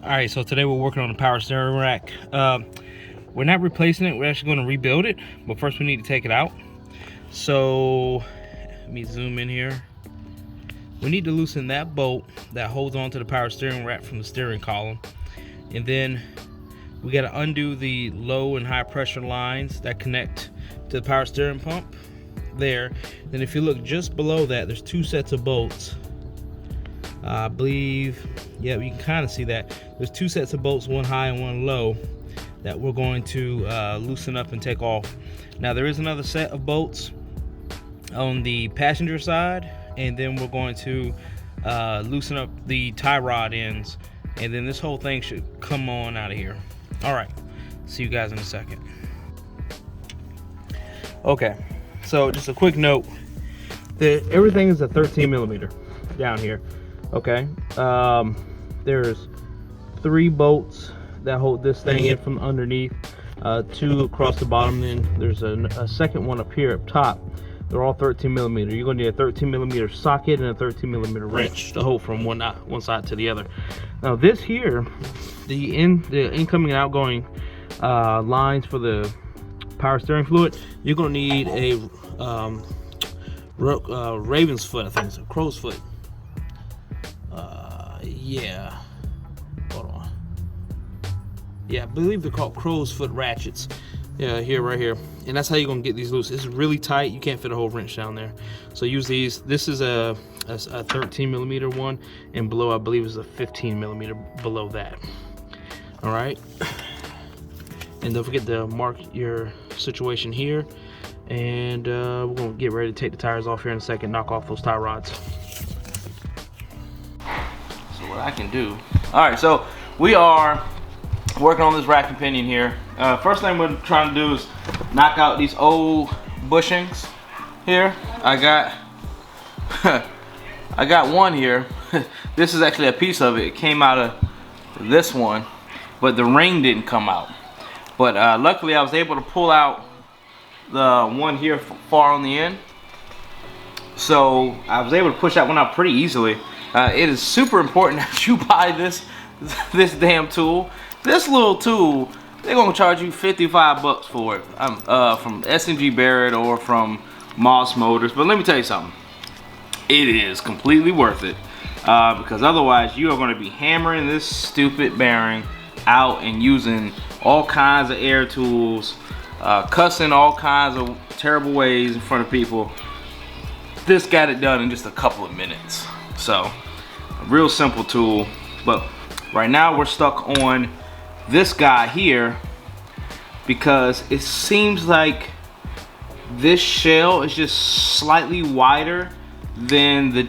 Alright, so today we're working on the power steering rack. We're not replacing it, we're actually going to rebuild it, but first we need to take it out. So let me zoom in here. We need to loosen that bolt that holds on to the power steering rack from the steering column, and then we got to undo the low and high pressure lines that connect to the power steering pump there. Then if you look just below that, there's two sets of bolts. I believe, yeah, you can kind of see that. There's two sets of bolts, one high and one low, that we're going to loosen up and take off. Now there is another set of bolts on the passenger side, and then we're going to loosen up the tie rod ends, and then this whole thing should come on out of here. All right, see you guys in a second. Okay, so just a quick note that everything is a 13 millimeter down here. Okay, there's 3 bolts that hold this thing in from underneath, 2 across the bottom, then there's a second one up here up top. They're all 13 millimeter. You're going to need a 13 millimeter socket and a 13 millimeter wrench to hold from one side to the other. Now this here, the incoming and outgoing lines for the power steering fluid, you're going to need a raven's foot, I think it's a crow's foot. Yeah, hold on. Yeah, I believe they're called crow's foot ratchets. Yeah, right here, and that's how you're gonna get these loose. It's really tight, you can't fit a whole wrench down there, so use these. This is a 13 millimeter one, and below I believe is a 15 millimeter below that. All right, and don't forget to mark your situation here, and we're gonna get ready to take the tires off here in a second, knock off those tie rods. What I can do. All right, so we are working on this rack and pinion here. First thing we're trying to do is knock out these old bushings here. I got one here. This is actually a piece of it. It came out of this one, but the ring didn't come out. But luckily I was able to pull out the one here far on the end. So I was able to push that one out pretty easily. It is super important that you buy this damn tool. This little tool, they're gonna charge you 55 bucks for it from SNG Barrett or from Moss Motors. But let me tell you something, it is completely worth it, because otherwise you are going to be hammering this stupid bearing out and using all kinds of air tools, cussing all kinds of terrible ways in front of people. This got it done in just a couple of minutes. So a real simple tool. But right now we're stuck on this guy here because it seems like this shell is just slightly wider than the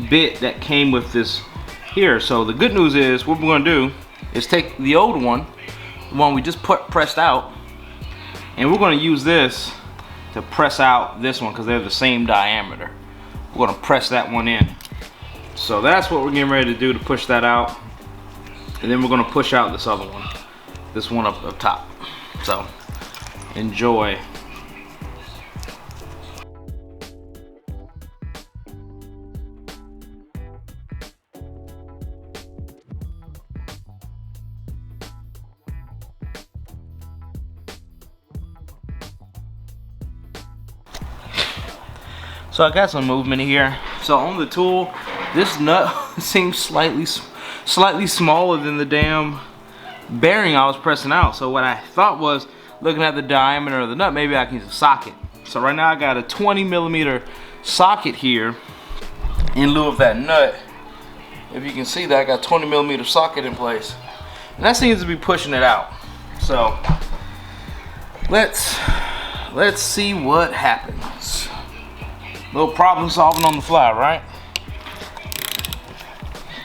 bit that came with this here. So the good news is what we're going to do is take the old one, the one we just pressed out, and we're going to use this to press out this one because they're the same diameter. We're going to press that one in. So that's what we're getting ready to do, to push that out, and then we're going to push out this other one, this one up top. So enjoy. So I got some movement here. So on the tool, this nut seems slightly smaller than the damn bearing I was pressing out. So what I thought was, looking at the diameter of the nut, maybe I can use a socket. So right now I got a 20 millimeter socket here in lieu of that nut. If you can see that, I got 20 millimeter socket in place, and that seems to be pushing it out. So let's see what happens. Little problem solving on the fly, right?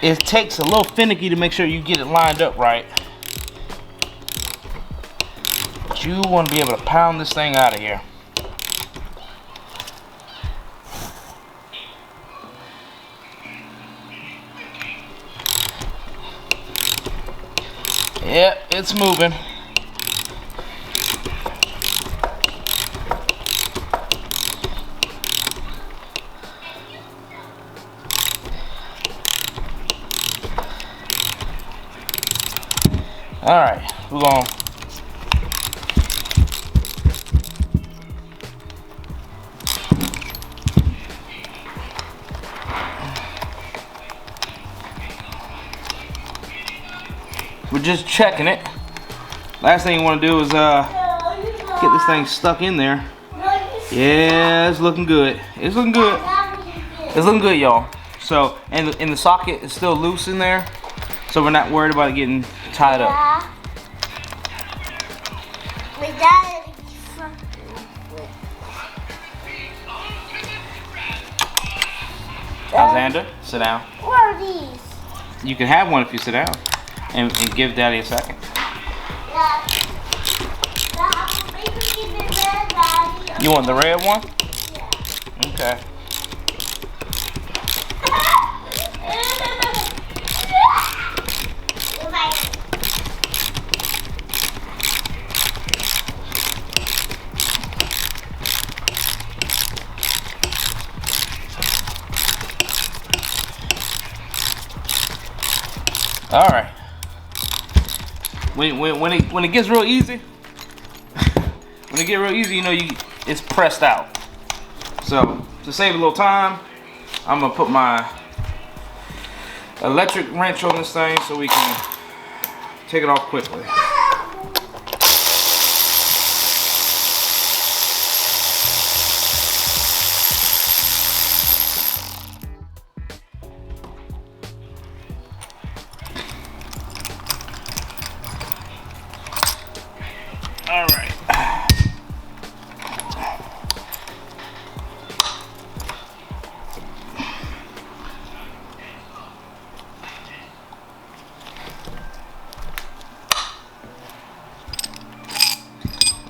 It takes a little finicky to make sure you get it lined up right. But you want to be able to pound this thing out of here. Yep, it's moving. All right, we're gonna just checking it. Last thing you want to do is get this thing stuck in there. Yeah, it's looking good. It's looking good. It's looking good, y'all. So, and the socket is still loose in there, so we're not worried about it getting tied up. Alexander, sit down. What are these? You can have one if you sit down and give Daddy a second. Yeah. You want the red one? Yeah. Okay. All right. When it gets real easy, when it gets real easy, you know it's pressed out. So to save a little time, I'm gonna put my electric wrench on this thing so we can take it off quickly. All right.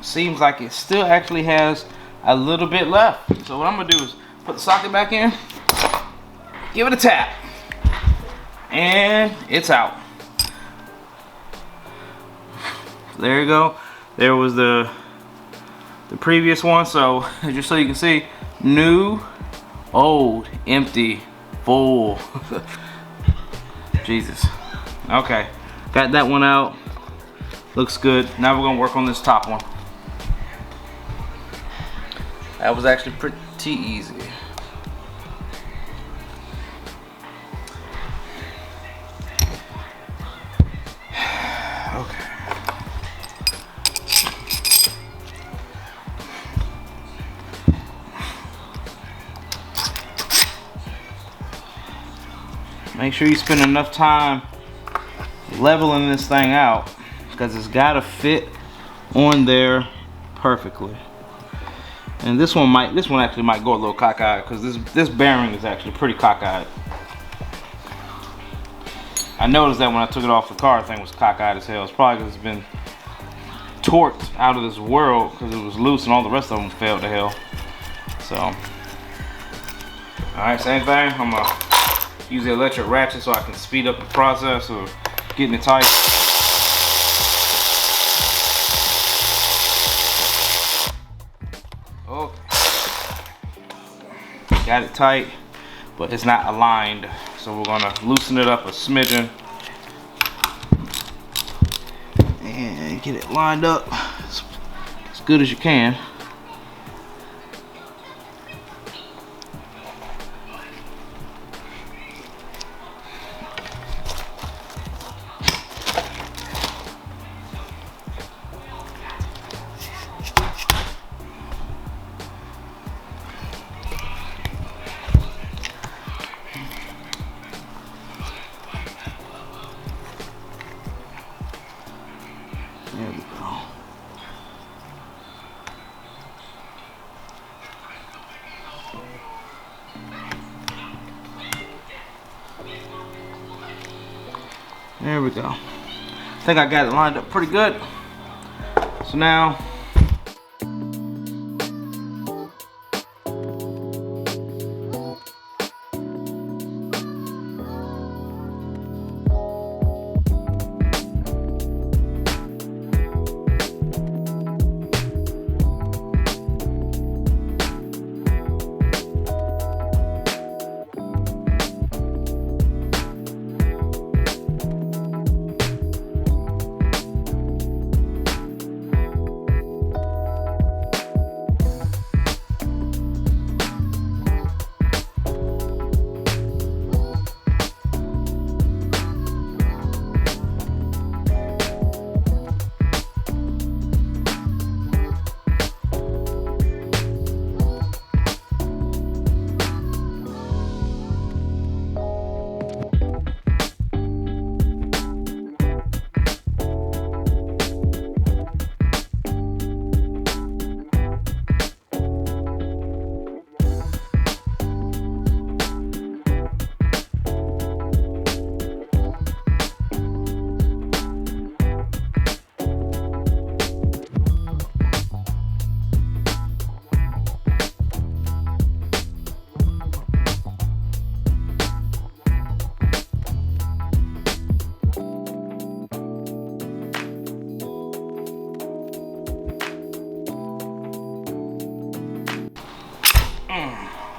Seems like it still actually has a little bit left. So what I'm gonna do is put the socket back in, give it a tap, and it's out. There you go. There was the previous one. So just so you can see, new, old, empty, full. Jesus. Okay, got that one out. Looks good. Now we're gonna work on this top one. That was actually pretty easy. Okay. Make sure you spend enough time leveling this thing out, because it's got to fit on there perfectly. And this one actually might go a little cockeyed, because this bearing is actually pretty cockeyed. I noticed that when I took it off the car, the thing was cockeyed as hell. It's probably because it's been torqued out of this world, because it was loose and all the rest of them fell to hell. So, all right, same thing. I'm gonna use the electric ratchet so I can speed up the process of getting it tight. Okay. Got it tight, but it's not aligned. So we're gonna loosen it up a smidgen and get it lined up as good as you can. There we go. There we go. I think I got it lined up pretty good. So now,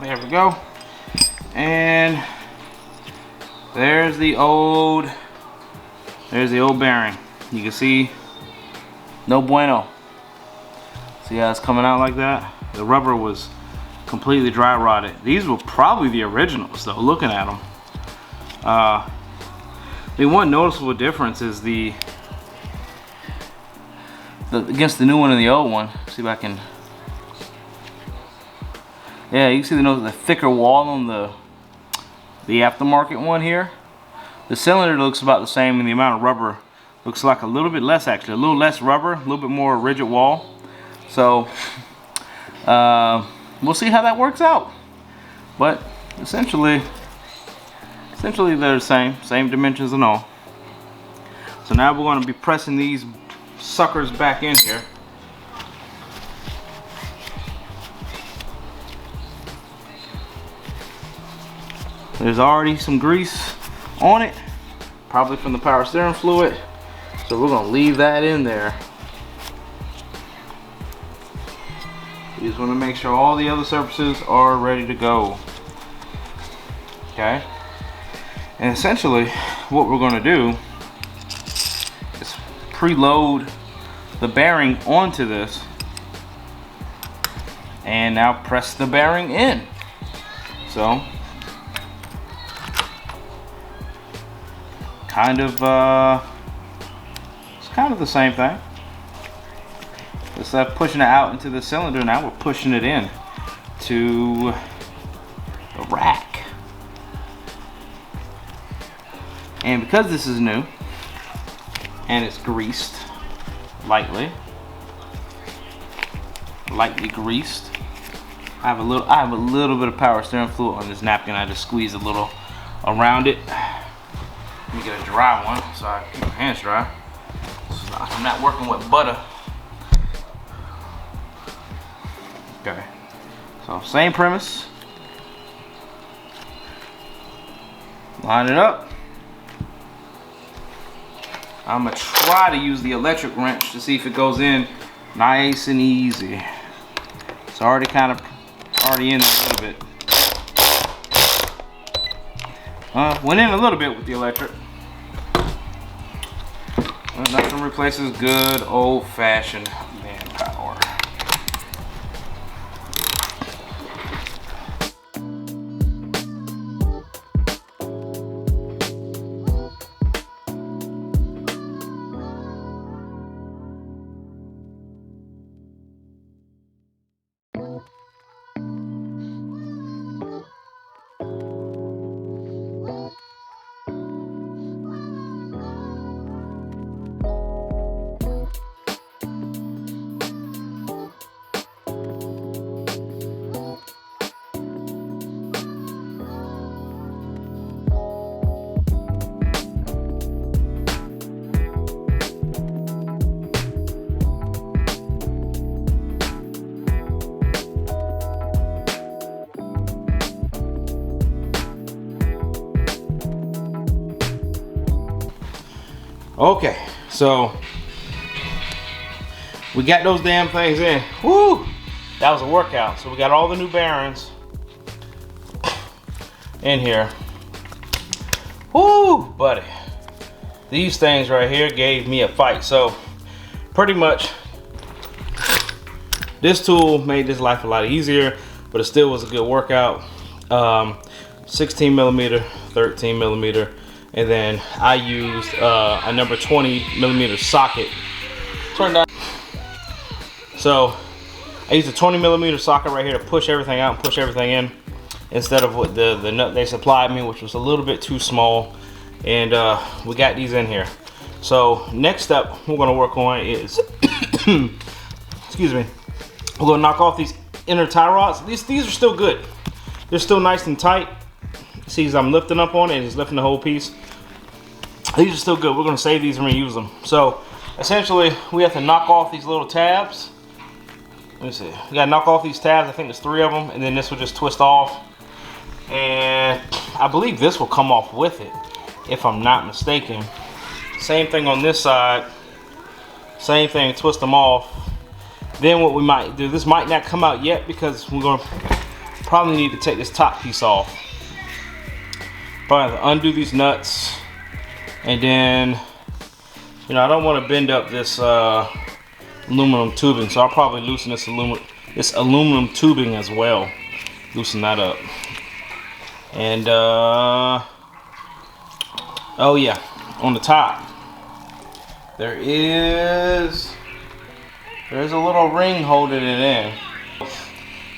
There we go. And there's the old bearing. You can see, no bueno. See how it's coming out like that? The rubber was completely dry rotted. These were probably the originals though, looking at them. The one noticeable difference is against the new one and the old one. See if I can. Yeah, you can see the thicker wall on the aftermarket one here. The cylinder looks about the same, and the amount of rubber looks like a little bit less actually. A little less rubber, a little bit more rigid wall. So we'll see how that works out. But essentially they're the same dimensions and all. So now we're going to be pressing these suckers back in here. There's already some grease on it, probably from the power steering fluid, so we're going to leave that in there. You just want to make sure all the other surfaces are ready to go. Okay, and essentially what we're going to do is preload the bearing onto this and now press the bearing in. So it's kind of the same thing. Instead of pushing it out into the cylinder, now we're pushing it in to the rack. And because this is new and it's greased lightly greased, I have a little bit of power steering fluid on this napkin. I just squeeze a little around it. Let me get a dry one so I keep my hands dry. So I'm not working with butter. Okay, so same premise. Line it up. I'm gonna try to use the electric wrench to see if it goes in nice and easy. It's already in there a little bit. Went in a little bit with the electric. Well, nothing replaces good old-fashioned manpower. Okay, so we got those damn things in. Woo! That was a workout. So we got all the new bearings in here. Woo, buddy. These things right here gave me a fight. So pretty much this tool made this life a lot easier, but it still was a good workout. 16 millimeter, 13 millimeter. And then I used a number 20 millimeter socket. Turned out. So I used a 20 millimeter socket right here to push everything out and push everything in, instead of what the nut they supplied me, which was a little bit too small. And we got these in here. So next step we're gonna work on is, excuse me, we're gonna knock off these inner tie rods. These are still good. They're still nice and tight. See, as I'm lifting up on it, it's lifting the whole piece. These are still good. We're gonna save these and reuse them. So essentially, we have to knock off these little tabs. Let me see. We gotta knock off these tabs. I think there's 3 of them, and then this will just twist off. And I believe this will come off with it, if I'm not mistaken. Same thing on this side. Same thing. Twist them off. Then what we might do, this might not come out yet because we're gonna probably need to take this top piece off. Probably have to undo these nuts, and then, you know, I don't want to bend up this aluminum tubing, so I'll probably loosen this aluminum tubing as well. Loosen that up. And oh yeah, on the top there's a little ring holding it in.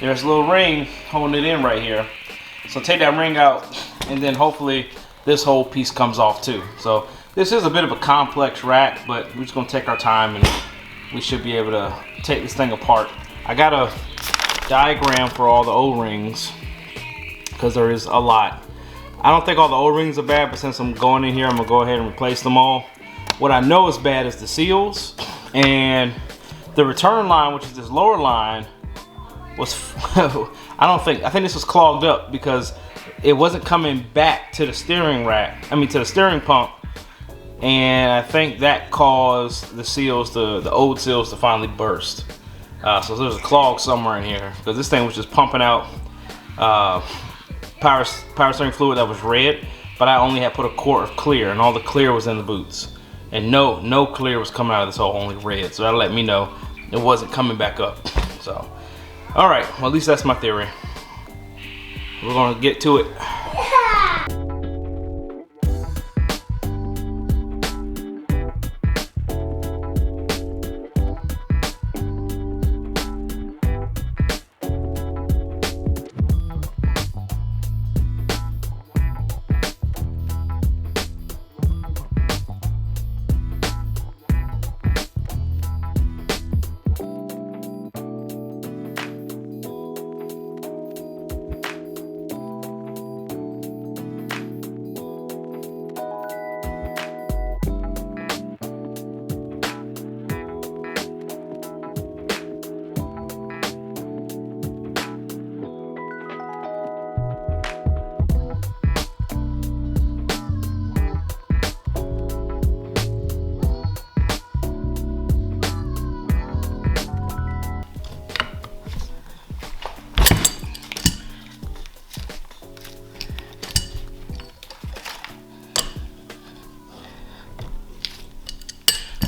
There's a little ring holding it in right here. So take that ring out, and then hopefully this whole piece comes off too. So this is a bit of a complex rack, but we're just gonna take our time and we should be able to take this thing apart. I got a diagram for all the O-rings because there is a lot. I don't think all the O-rings are bad, but since I'm going in here, I'm gonna go ahead and replace them all. What I know is bad is the seals, and the return line, which is this lower line, was I think this was clogged up because it wasn't coming back to the steering rack. I mean, to the steering pump, and I think that caused the seals, the old seals, to finally burst. So there's a clog somewhere in here because this thing was just pumping out power steering fluid that was red, but I only had put a quart of clear, and all the clear was in the boots, and no clear was coming out of this hole, only red. So that let me know it wasn't coming back up. So, all right, well, at least that's my theory. We're gonna get to it.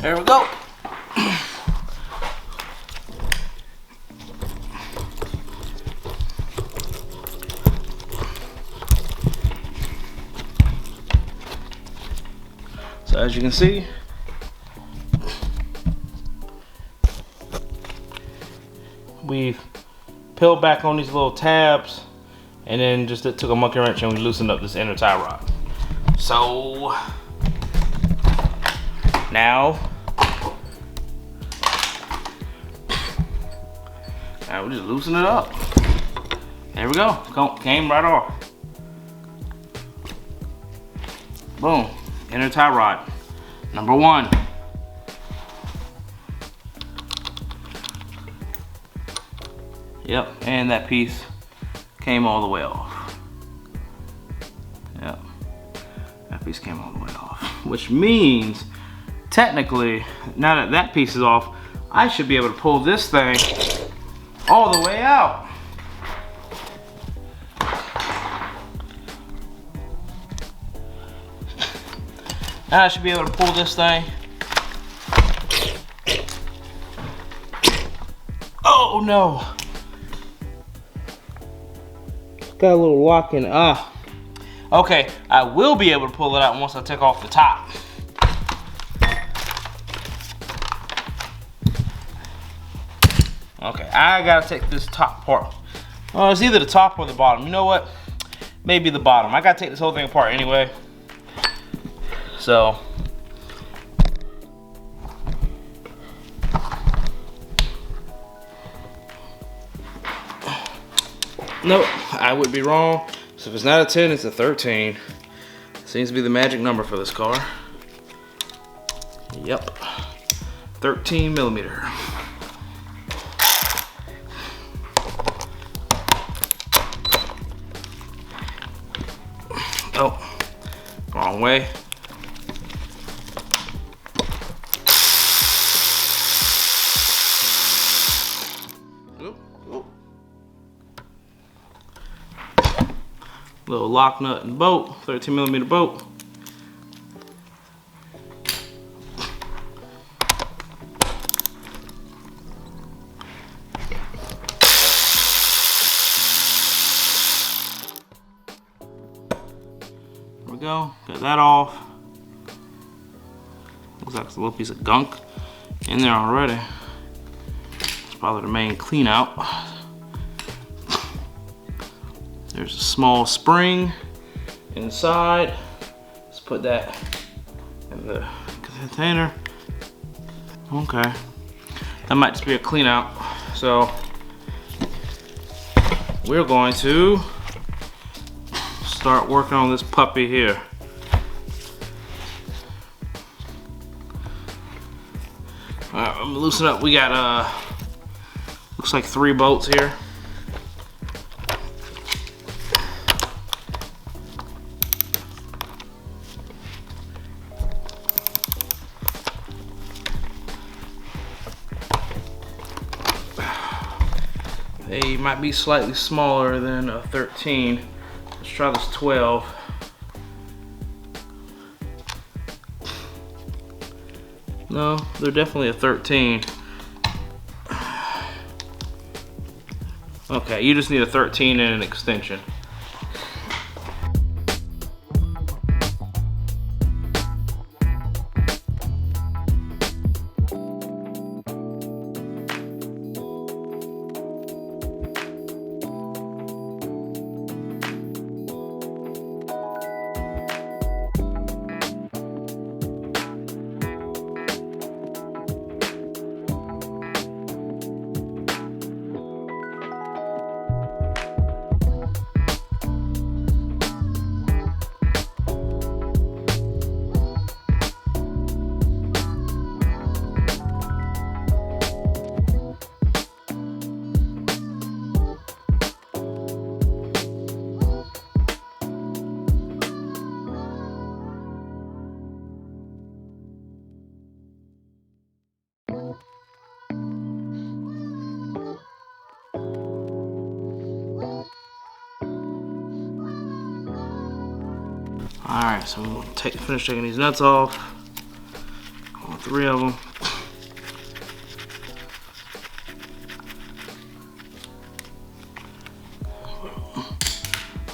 There we go. So as you can see, we've peeled back on these little tabs, and then just took a monkey wrench and we loosened up this inner tie rod. So now we just loosen it up. There we go. Came right off. Boom. Inner tie rod. Number 1. Yep. And that piece came all the way off. Yep. That piece came all the way off. Which means, technically, now that that piece is off, I should be able to pull this thing all the way out. Now I should be able to pull this thing. Oh no! Got a little lock in. Okay, I will be able to pull it out once I take off the top. Okay, I gotta take this top part. Oh, it's either the top or the bottom. You know what? Maybe the bottom. I gotta take this whole thing apart anyway. So, nope, I would be wrong. So if it's not a 10, it's a 13. Seems to be the magic number for this car. Yep, 13 millimeter. Oh, wrong way. Little lock nut and bolt, 13mm bolt. There we go, got that off. Looks like it's a little piece of gunk in there already. It's probably the main clean out. There's a small spring inside. Let's put that in the container. Okay, that might just be a clean out. So we're going to start working on this puppy here. All right, I'm gonna loosen up. We got looks like 3 bolts here. They might be slightly smaller than a 13. Let's try this 12. No, they're definitely a 13. Okay, you just need a 13 and an extension. Alright, so we'll finish taking these nuts off. All 3 of them.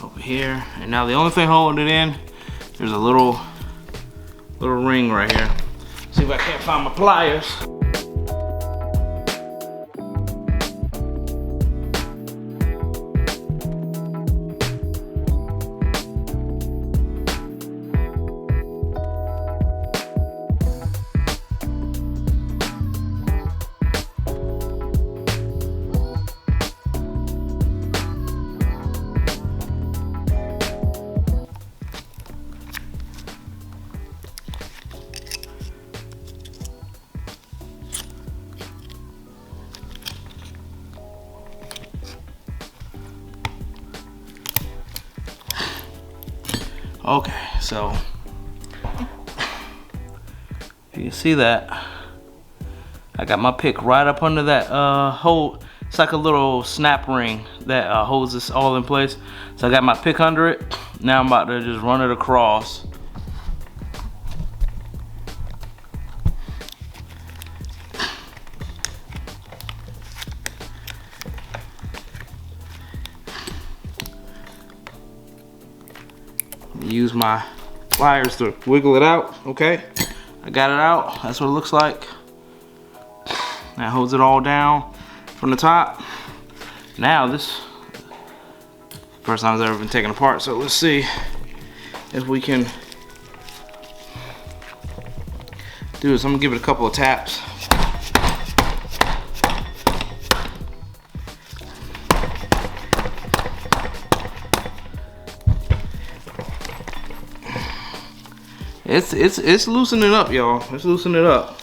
Over here. And now the only thing holding it in, there's a little ring right here. See if I can't find my pliers. Okay, so you can see that I got my pick right up under that hole. It's like a little snap ring that holds this all in place. So I got my pick under it. Now I'm about to just run it across. Use my pliers to wiggle it out. Okay, I got it out. That's what it looks like. That holds it all down from the top. Now this first time it's ever been taken apart, so let's see if we can do this. I'm gonna give it a couple of taps. It's loosening up, y'all. It's loosening it up.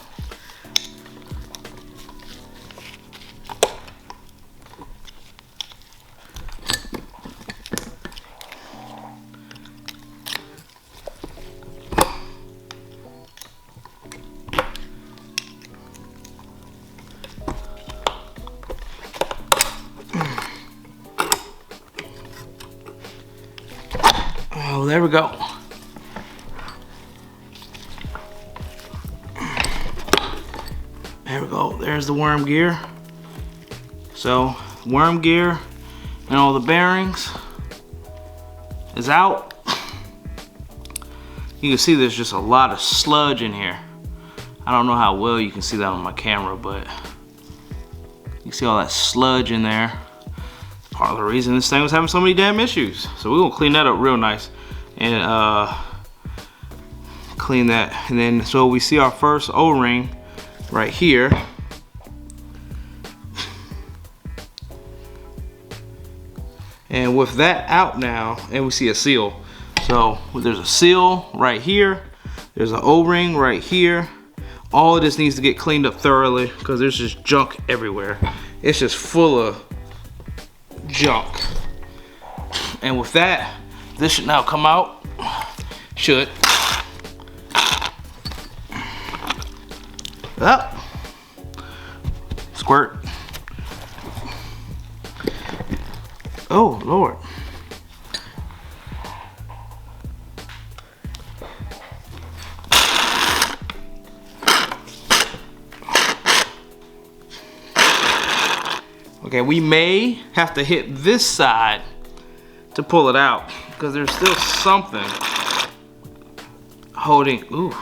there we go. There we go. There's the worm gear. So worm gear and all the bearings is out. You can see there's just a lot of sludge in here. I don't know how well you can see that on my camera, but you see all that sludge in there. Part of the reason this thing was having so many damn issues. So we're gonna clean that up real nice and clean that. And then so we see our first O-ring right here. And with that out now, and we see a seal. So there's a seal right here. There's an O-ring right here. All of this needs to get cleaned up thoroughly because there's just junk everywhere. It's just full of junk. And with that, this should now come out. Should. Up. Squirt. Oh, Lord. Okay, we may have to hit this side to pull it out because there's still something holding. Ooh.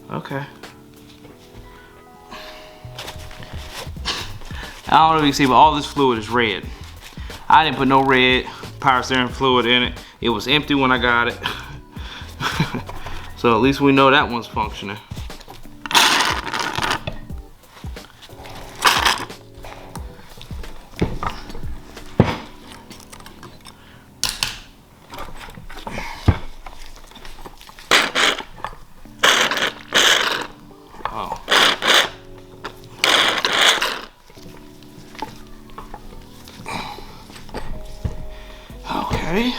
Okay. I don't know if you can see, but all this fluid is red. I didn't put no red power steering fluid in it. It was empty when I got it. So at least we know that one's functioning. Okay.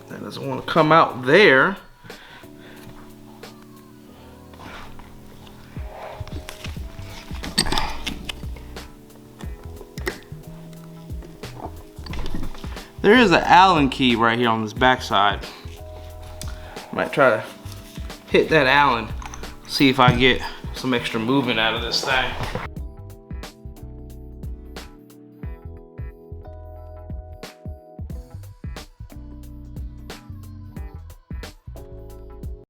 That doesn't want to come out there. There is an Allen key right here on this back side. Might try to hit that Allen, see if I get some extra movement out of this thing.